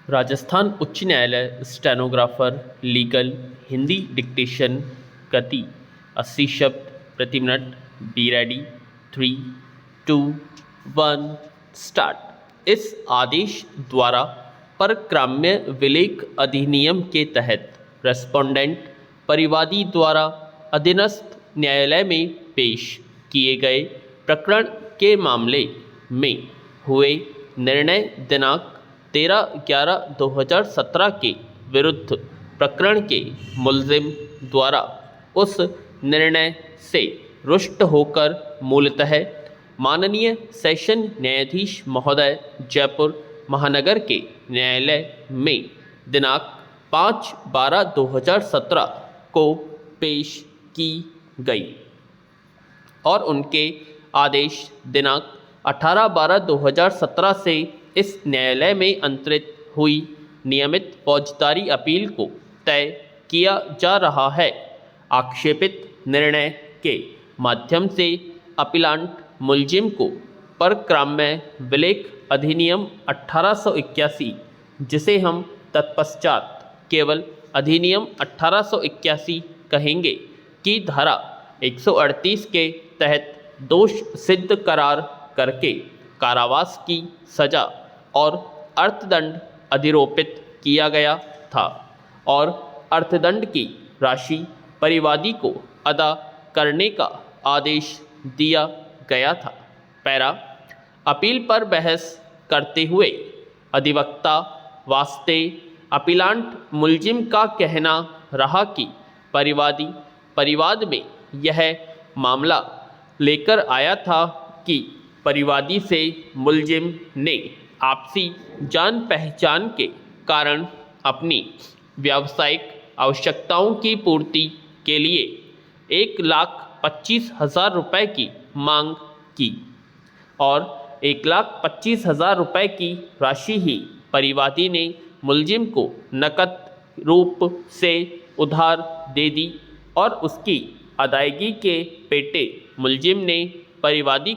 राजस्थान उच्च न्यायालय stenographer legal Hindi dictation गति 80 शब्द प्रति मिनट। Be ready. 3, 2, 1 स्टार्ट। इस आदेश द्वारा परक्राम्य विलेख अधिनियम के तहत रेस्पोंडेंट परिवादी द्वारा अधीनस्थ न्यायालय में पेश किए गए प्रकरण के मामले में हुए निर्णय दिनांक 13/11/2017 के विरुद्ध प्रकरण के मुल्जिम द्वारा उस निर्णय से रुष्ट होकर मूलतः माननीय सेशन न्यायाधीश महोदय जयपुर महानगर के न्यायालय में दिनांक 5/12/2017 को पेश की गई और उनके आदेश दिनांक 18/12/2017 से इस न्यायालय में अंतरित हुई नियमित फौजदारी अपील को तय किया जा रहा है। आक्षेपित निर्णय के माध्यम से अपीलांट मुलजिम को परक्राम्य विलेख अधिनियम 1881, जिसे हम तत्पश्चात केवल अधिनियम 1881 कहेंगे, की धारा 138 के तहत दोष सिद्ध करार करके कारावास की सजा और अर्थदंड अधिरोपित किया गया था और अर्थदंड की राशि परिवादी को अदा करने का आदेश दिया गया था। पैरा अपील पर बहस करते हुए अधिवक्ता वास्ते अपीलांट मुलजिम का कहना रहा कि परिवाद में यह मामला लेकर आया था कि परिवादी से मुलजिम ने आपसी जान पहचान के कारण अपनी व्यावसायिक आवश्यकताओं की पूर्ति के लिए 1,25,000 रुपये की मांग की और 1,25,000 रुपये की राशि ही परिवादी ने मुलजिम को नकद रूप से उधार दे दी और उसकी अदायगी के पेटे मुलजिम ने परिवादी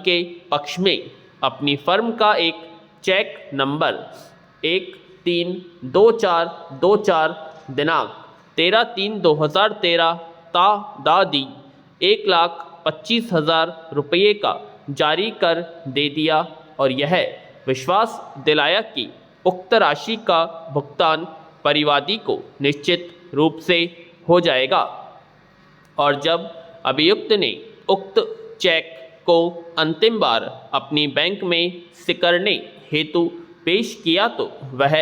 के पक्ष में अपनी फर्म का एक चेक नंबर 132424 दिनांक 13/3/2013 दादी 1,25,000 रुपये का जारी कर दे दिया और यह विश्वास दिलाया कि उक्त राशि का भुगतान परिवादी को निश्चित रूप से हो जाएगा। और जब अभियुक्त ने उक्त चेक को अंतिम बार अपनी बैंक में सिकरने हेतु पेश किया तो वह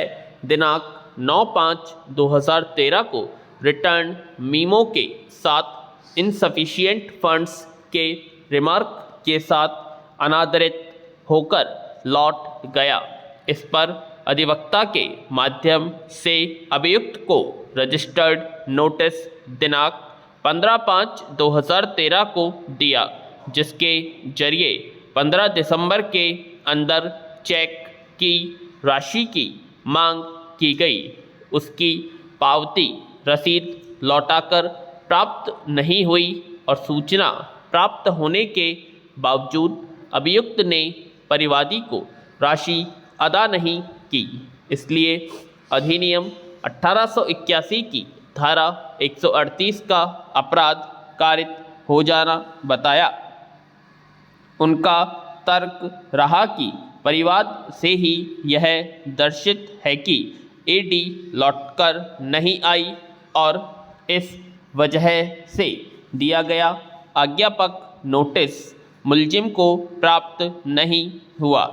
दिनांक 9/5/2013 को रिटर्न मीमो के साथ इनसफिशिएंट फंड्स के रिमार्क के साथ अनादरित होकर लौट गया। इस पर अधिवक्ता के माध्यम से अभियुक्त को रजिस्टर्ड नोटिस दिनांक 15/5/2013 को दिया, जिसके जरिए 15 दिसंबर के अंदर चेक की राशि की मांग की गई। उसकी पावती रसीद लौटाकर प्राप्त नहीं हुई और सूचना प्राप्त होने के बावजूद अभियुक्त ने परिवादी को राशि अदा नहीं की। इसलिए अधिनियम 1881 की धारा 138 का अपराध कारित हो जाना बताया। उनका तर्क रहा कि परिवाद से ही यह दर्शित है कि एडी लौटकर नहीं आई और इस वजह से दिया गया आज्ञापक नोटिस मुलजिम को प्राप्त नहीं हुआ।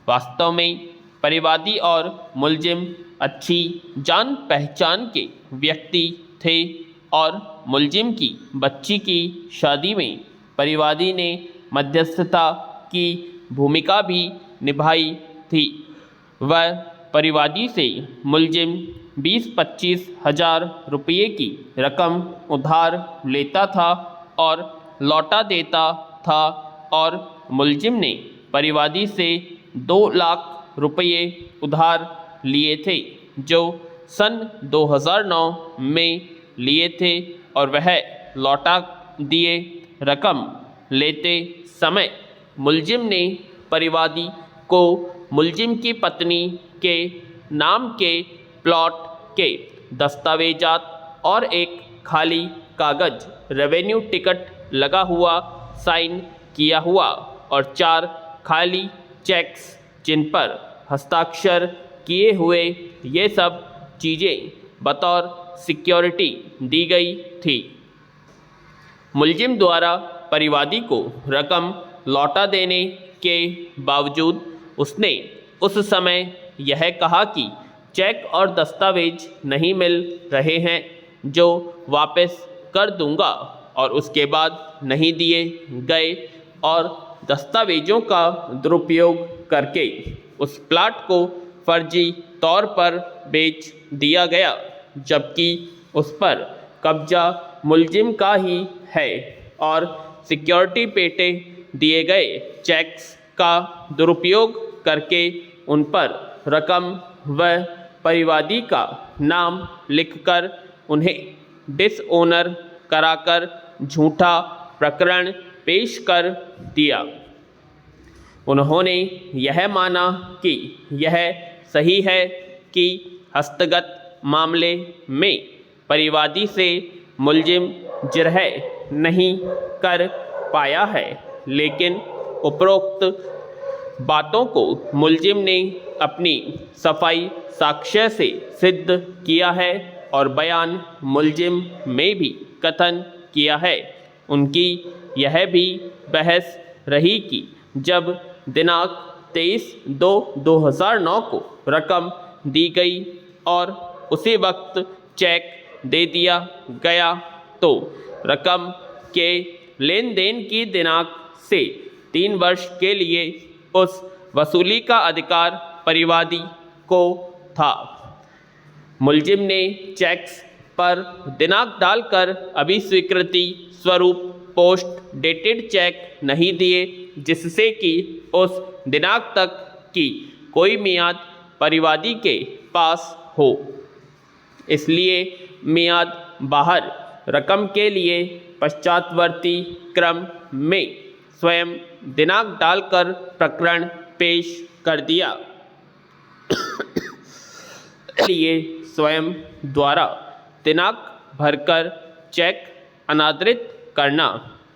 वास्तव में परिवादी और मुलजिम अच्छी जान पहचान के व्यक्ति थे और मुलजिम की बच्ची की शादी में परिवादी ने मध्यस्थता की भूमिका भी निभाई थी। वह परिवादी से मुलजिम 20-25 हजार रुपये की रकम उधार लेता था और लौटा देता था और मुलजिम ने परिवादी से 2 लाख रुपये उधार लिए थे, जो सन 2009 में लिए थे और वह लौटा दिए रकम लेते समय मुलजिम ने परिवादी को मुलजिम की पत्नी के नाम के प्लॉट के दस्तावेजात और एक खाली कागज रेवेन्यू टिकट लगा हुआ साइन किया हुआ और 4 खाली चेक्स जिन पर हस्ताक्षर किए हुए ये सब चीज़ें बतौर सिक्योरिटी दी गई थी। मुलजिम द्वारा परिवादी को रकम लौटा देने के बावजूद उसने उस समय यह कहा कि चेक और दस्तावेज नहीं मिल रहे हैं जो वापस कर दूंगा, और उसके बाद नहीं दिए गए और दस्तावेजों का दुरुपयोग करके उस प्लाट को फर्जी तौर पर बेच दिया गया, जबकि उस पर कब्जा मुलजिम का ही है और सिक्योरिटी पेटे दिए गए चेक्स का दुरुपयोग करके उन पर रकम व परिवादी का नाम लिखकर उन्हें डिसओनर कराकर झूठा प्रकरण पेश कर दिया। उन्होंने यह माना कि यह सही है कि हस्तगत मामले में परिवादी से मुलजिम जिरह नहीं कर पाया है, लेकिन उपरोक्त बातों को मुलजिम ने अपनी सफाई साक्ष्य से सिद्ध किया है और बयान मुलजिम में भी कथन किया है। उनकी यह भी बहस रही कि जब दिनांक 23/2/2009 को रकम दी गई और उसी वक्त चेक दे दिया गया तो रकम के लेन देन की दिनांक से 3 वर्ष के लिए उस वसूली का अधिकार परिवादी को था। मुलजिम ने चेक्स पर दिनांक डालकर अभी स्वीकृति स्वरूप पोस्ट डेटेड चेक नहीं दिए, जिससे कि उस दिनांक तक की कोई मियाद परिवादी के पास हो। इसलिए मियाद बाहर रकम के लिए पश्चातवर्ती क्रम में स्वयं दिनांक डालकर प्रकरण पेश कर दिया। लिए स्वयं द्वारा दिनांक भरकर चेक अनादरित करना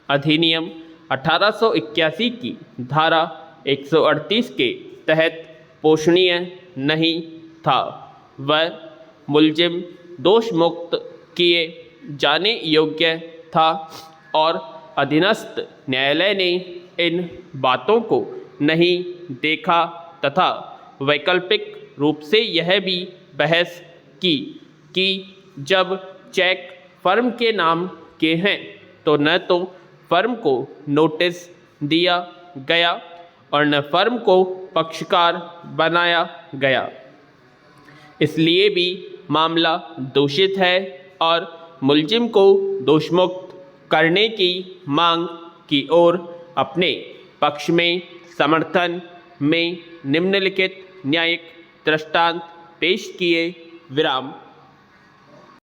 अधिनियम 1881 की धारा 138 के तहत पोषणीय नहीं था। वह मुलजिम दोष मुक्त किए जाने योग्य था और अधीनस्थ न्यायालय ने इन बातों को नहीं देखा तथा वैकल्पिक रूप से यह भी बहस की कि जब चेक फर्म के नाम के हैं तो न तो फर्म को नोटिस दिया गया और न फर्म को पक्षकार बनाया गया, इसलिए भी मामला दूषित है और मुलजिम को दोषमुक्त करने की मांग की ओर अपने पक्ष में समर्थन में निम्नलिखित न्यायिक दृष्टांत पेश किए। विराम।